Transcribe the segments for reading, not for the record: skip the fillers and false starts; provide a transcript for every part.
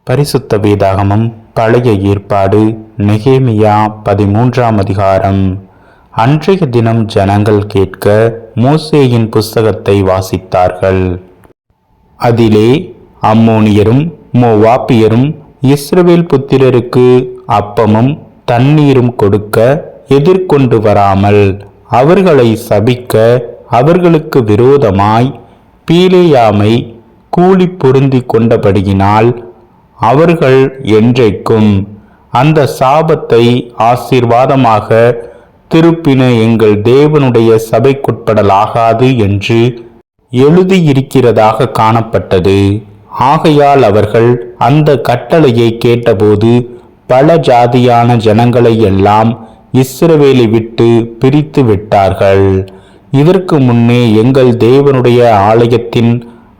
பரிசுத்த வேதாகமம் பழைய ஏற்பாடு நெகேமியா 13ஆம் அதிகாரம். அன்றைய தினம் ஜனங்கள் கேட்க மோசேயின் புஸ்தகத்தை வாசித்தார்கள். அதிலே அம்மோனியரும் மோவாபியரும் இஸ்ரவேல் புத்திரருக்கு அப்பமும் தண்ணீரும் கொடுக்க எதிர்கொண்டு வராமல் அவர்களை சபிக்க அவர்களுக்கு விரோதமாய் பீலேயாமை கூலி பொருந்தி கொண்டபடியினால் அவர்கள் என்றைக்கும் அந்த சாபத்தை ஆசீர்வாதமாக திருப்பின எங்கள் தேவனுடைய சபைக்குட்படலாகாது என்று எழுதியிருக்கிறதாக காணப்பட்டது. ஆகையால் அவர்கள் அந்த கட்டளையை கேட்டபோது பல ஜாதியான ஜனங்களை எல்லாம் இஸ்ரவேலை விட்டு பிரித்து விட்டார்கள். இதற்கு முன்னே எங்கள் தேவனுடைய ஆலயத்தின்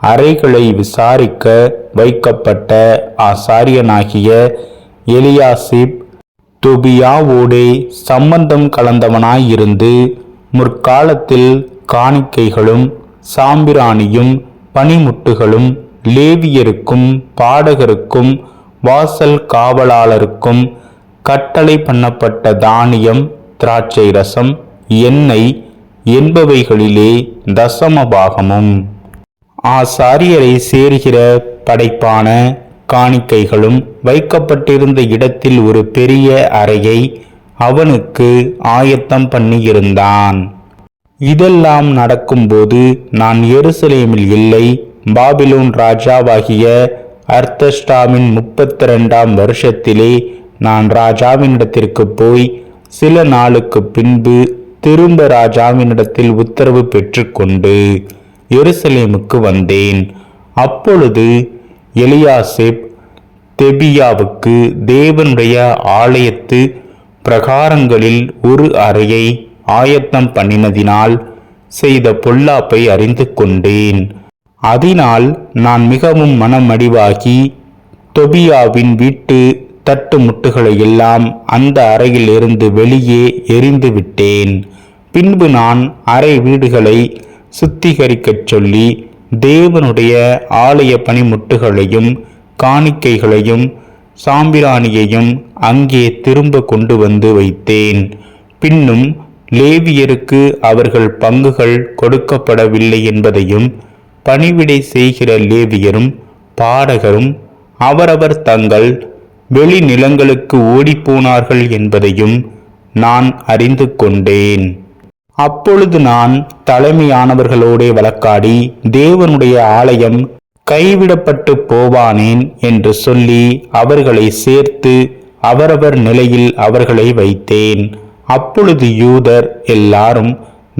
அறைகளை விசாரிக்க வைக்கப்பட்ட ஆசாரியனாகிய எலியாசிப் தொபியாவோடே சம்பந்தம் கலந்தவனாயிருந்து முற்காலத்தில் காணிக்கைகளும் சாம்பிராணியும் பனிமுட்டுகளும் லேவியருக்கும் பாடகருக்கும் வாசல் காவலாளருக்கும் கட்டளை பண்ணப்பட்ட தானியம் திராட்சை ரசம் எண்ணெய் என்பவைகளிலே தசமபாகமும் ஆசாரியரை சேர்கிற படைப்பான காணிக்கைகளும் வைக்கப்பட்டிருந்த இடத்தில் ஒரு பெரிய அறையை அவனுக்கு ஆயத்தம் பண்ணியிருந்தான். இதெல்லாம் நடக்கும்போது நான் எருசலேமில் இல்லை, பாபிலோன் ராஜாவாகிய அர்தஷ்டாவின் 32ஆம் வருஷத்திலே நான் ராஜாவினிடத்திற்கு போய் சில நாளுக்கு பின்பு திரும்ப ராஜாவினிடத்தில் உத்தரவு பெற்றுக்கொண்டு எருசலேமுக்கு வந்தேன். அப்பொழுது எலியாசிப் தெபியாவுக்கு தேவனுடைய ஆலயத்து பிரகாரங்களில் ஒரு அறையை ஆயத்தம் பண்ணினதினால் செய்த பொல்லாப்பை அறிந்து கொண்டேன். அதனால் நான் மிகவும் மனமடிவாகி தொபியாவின் வீட்டு தட்டு முட்டுகளை எல்லாம் அந்த அறையில் இருந்து வெளியே எறிந்து விட்டேன். பின்பு நான் அறை வீடுகளை சுத்திகரிக்கச் சொல்லி தேவனுடைய ஆலய பனிமுட்டுகளையும் காணிக்கைகளையும் சாம்பிராணியையும் அங்கே திரும்ப கொண்டு வந்து வைத்தேன். பின்னும் லேவியருக்கு அவர்கள் பங்குகள் கொடுக்கப்படவில்லை என்பதையும் பணிவிடை செய்கிற லேவியரும் பாடகரும் அவரவர் தங்கள் வெளிநிலங்களுக்கு ஓடிப்போனார்கள் என்பதையும் நான் அறிந்து கொண்டேன். அப்பொழுது நான் தலைமையானவர்களோடே வழக்காடி தேவனுடைய ஆலயம் கைவிடப்பட்டு போவானேன் என்று சொல்லி அவர்களை சேர்த்து அவரவர் நிலையில் அவர்களை வைத்தேன். அப்பொழுது யூதர் எல்லாரும்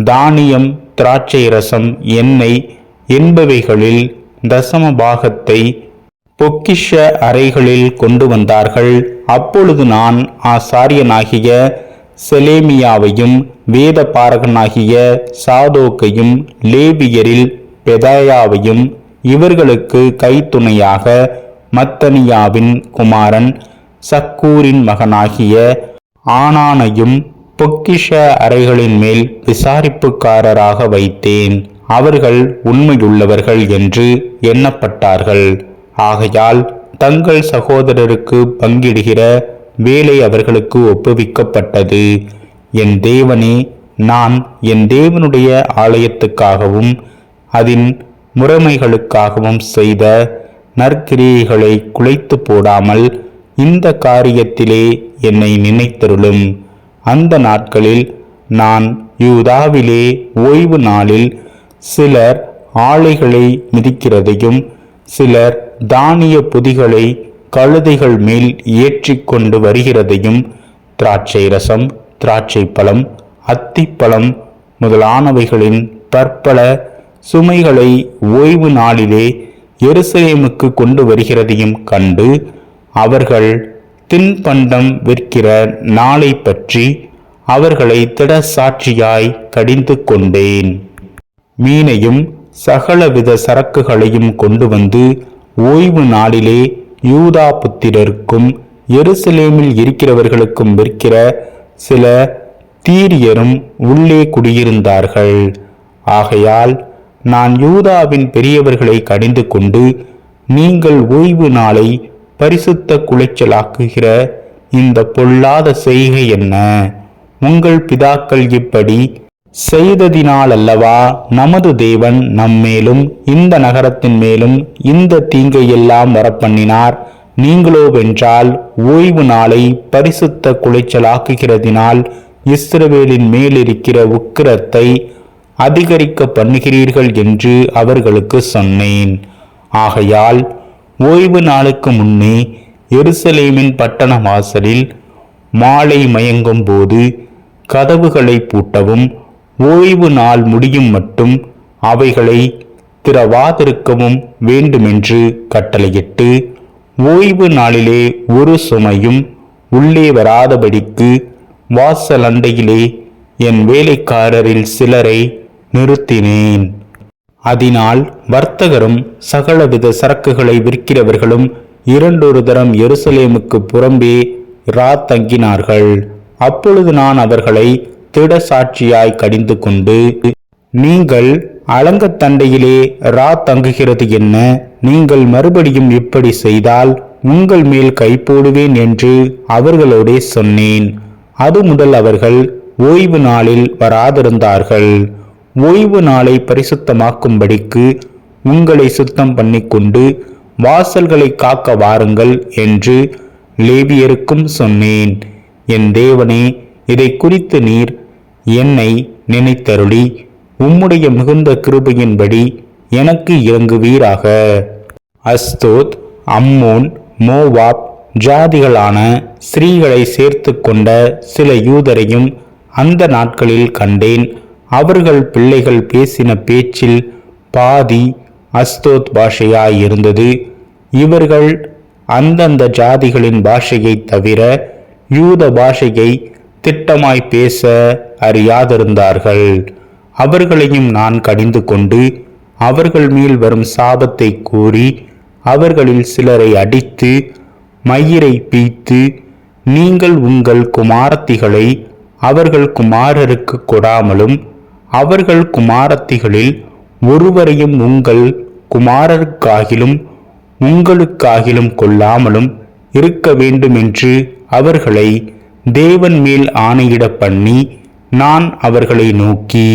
தானியம் திராட்சை ரசம் எண்ணெய் என்பவைகளில் தசம பாகத்தை பொக்கிஷ அறைகளில் கொண்டு வந்தார்கள். அப்பொழுது நான் ஆசாரியனாகிய செலேமியாவையும் வேத பாரகனாகிய சாதோக்கையும் லேவியரில் பெதாயாவையும் இவர்களுக்கு கைத்துணையாக மத்தனியாவின் குமாரன் சக்கூரின் மகனாகிய ஆனானையும் பொக்கிஷ அறைகளின் மேல் விசாரிப்புக்காரராக வைத்தேன். அவர்கள் உண்மையுள்ளவர்கள் என்று எண்ணப்பட்டார்கள். ஆகையால் தங்கள் சகோதரருக்கு பங்கிடுகிற வேலை அவர்களுக்கு ஒப்புவிக்கப்பட்டது. என் தேவனே, நான் என் தேவனுடைய ஆலயத்துக்காகவும் அதன் முறைமைகளுக்காகவும் செய்த நற்கிரியைகளை குலைத்து போடாமல் இந்த காரியத்திலே என்னை நினைத்தருளும். அந்த நாட்களில் நான் யூதாவிலே ஓய்வு நாளில் சிலர் ஆலைகளை மிதிக்கிறதையும் சிலர் தானிய பொதிகளை கழுதைகள் மேல் ஏற்றிக்கொண்டு வருகிறதையும் திராட்சை ரசம் திராட்சை பழம் அத்திப்பழம் முதலானவைகளின் பற்பல சுமைகளை ஓய்வு நாளிலே எருசலேமுக்கு கொண்டு வருகிறதையும் கண்டு அவர்கள் தின்பண்டம் விற்கிற நாளை பற்றி அவர்களை திட சாட்சியாய் கடிந்து கொண்டேன். மீனையும் சகலவித சரக்குகளையும் கொண்டு வந்து ஓய்வு நாளிலே யூதா புத்திரருக்கும் எருசலேமில் இருக்கிறவர்களுக்கும் விற்கிற சில தீரியரும் உள்ளே குடியிருந்தார்கள். ஆகையால் நான் யூதாவின் பெரியவர்களை கடிந்து கொண்டு, நீங்கள் ஓய்வு நாளை பரிசுத்த குலைச்சலாக்குகிற இந்த பொல்லாத செய்கை என்ன? உங்கள் பிதாக்கள் இப்படி செய்ததினால் அல்லவா நமது தேவன் நம்மேலும் இந்த நகரத்தின் மேலும் இந்த தீங்கையெல்லாம் வரப்பண்ணினார். நீங்களோ வென்றால் ஓய்வு நாளை பரிசுத்த குலைச்சலாக்குகிறதினால் இஸ்ரவேலின் மேலிருக்கிற உக்கிரத்தை அதிகரிக்க பண்ணுகிறீர்கள் என்று அவர்களுக்கு சொன்னேன். ஆகையால் ஓய்வு நாளுக்கு முன்னே எருசலேமின் பட்டண வாசலில் மாலை மயங்கும் போது கதவுகளை பூட்டவும், ஓய்வு நாள் முடியும் மட்டும் அவைகளை திறவாதிருக்கவும் வேண்டுமென்று கட்டளையிட்டு, ஓய்வு நாளிலே ஒரு சுமையும் உள்ளே வராதபடிக்கு வாசலண்டையிலே என் வேலைக்காரரில் சிலரை நிறுத்தினேன். அதனால் வர்த்தகரும் சகலவித சரக்குகளை விற்கிறவர்களும் இரண்டொரு தரம் எருசலேமுக்கு புறம்பே தங்கினார்கள். அப்பொழுது நான் அவர்களை திடசாட்சியாய் கடிந்து கொண்டு, நீங்கள் அலங்கத்தண்டையிலே தங்குகிறது என்ன? நீங்கள் மறுபடியும் இப்படி செய்தால் உங்கள் மேல் கை போடுவேன் என்று அவர்களோடே சொன்னேன். அது முதல் அவர்கள் ஓய்வு நாளில் வராதிருந்தார்கள். ஓய்வு நாளை பரிசுத்தமாக்கும்படிக்கு உங்களை சுத்தம் பண்ணிக்கொண்டு வாசல்களை காக்க வாருங்கள் என்று லேவியருக்கும் சொன்னேன். என் தேவனே, இதை குறித்து நீர் என்னை நினைத்தருளி உம்முடைய மிகுந்த கிருபையின்படி எனக்கு இறங்குவீராக. அஸ்தோத், அம்மோன், மோவாப் ஜாதிகளான ஸ்திரீகளை சேர்த்து கொண்ட சில யூதரையும் அந்த நாட்களில் கண்டேன். அவர்கள் பிள்ளைகள் பேசின பேச்சில் பாதி அஸ்தோத் பாஷையாயிருந்தது. இவர்கள் அந்தந்த ஜாதிகளின் பாஷையை தவிர யூத பாஷையை திட்டமாய் பேச அறியாதிருந்தார்கள். அவர்களையும் நான் கடிந்து கொண்டு அவர்கள் மேல் வரும் சாபத்தை கூறி அவர்களில் சிலரை அடித்து மயிரை பீத்து, நீங்கள் உங்கள் குமாரத்திகளை அவர்கள் குமாரருக்கு கொடாமலும் அவர்கள் குமாரத்திகளில் ஒருவரையும் உங்கள் குமாரருக்காகிலும் உங்களுக்காகிலும் கொள்ளாமலும் இருக்க வேண்டுமென்று அவர்களை தேவன் மேல் ஆணையிட பண்ணி, நான் அவர்களை நோக்கி,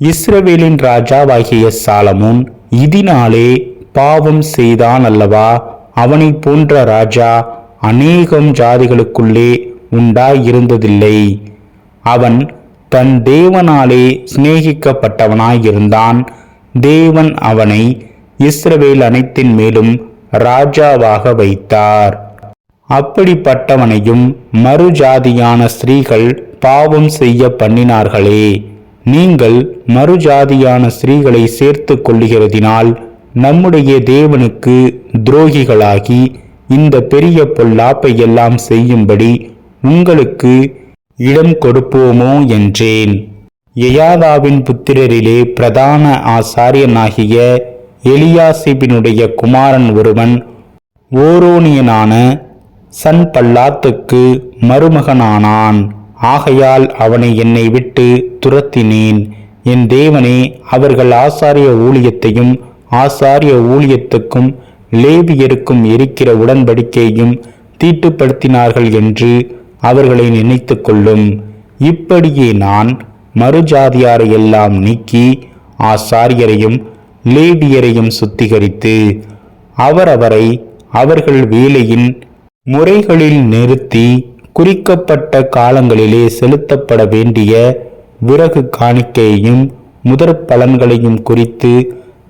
இஸ்ரவேலின் ராஜாவாகிய சாலமோன் இதனாலே பாவம் செய்தான் அல்லவா? அவனை போன்ற ராஜா அநேகம் ஜாதிகளுக்குள்ளே உண்டாயிருந்ததில்லை. அவன் தன் தேவனாலே சிநேகிக்கப்பட்டவனாயிருந்தான். தேவன் அவனை இஸ்ரவேல் அனைத்தின் மேலும் ராஜாவாக வைத்தார். அப்படிப்பட்டவனையும் மறுஜாதியான ஸ்திரீகள் பாவம் செய்ய பண்ணினார்களே. நீங்கள் மறுஜாதியான ஸ்திரீகளை சேர்த்து கொள்ளுகிறதினால் நம்முடைய தேவனுக்கு துரோகிகளாகி இந்த பெரிய பொல்லாப்பை எல்லாம் செய்யும்படி உங்களுக்கு இடம் கொடுப்போமோ என்றேன். யெயாதாவின் புத்திரரிலே பிரதான ஆசாரியனாகிய எலியாசிபினுடைய குமாரன் ஒருவன் ஓரோனியனான சன்பல்லாத்துக்கு மருமகனானான். ஆகையால் அவனை என்னை விட்டு துரத்தினேன். என் தேவனே, அவர்கள் ஆசாரிய ஊழியத்தையும் ஆசாரிய ஊழியத்துக்கும் லேவியருக்கும் இருக்கிற உடன்படிக்கையும் தீட்டுப்படுத்தினார்கள் என்று அவர்களை நினைத்து கொள்ளும். இப்படியே நான் மறுஜாதியாரை எல்லாம் நீக்கி ஆசாரியரையும் லேவியரையும் சுத்திகரித்து அவரவரை அவர்கள் வேலையின் முறைகளில் நிறுத்தி குறிக்கப்பட்ட காலங்களிலே செலுத்தப்பட வேண்டிய விறகு காணிக்கையையும் முதற் பலன்களையும் குறித்து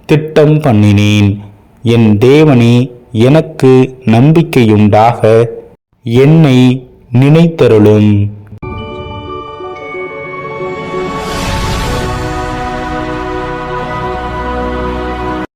திட்டம் பண்ணினேன். என் தேவனே, எனக்கு நம்பிக்கையுண்டாக என்னை நினைத்தருளும்.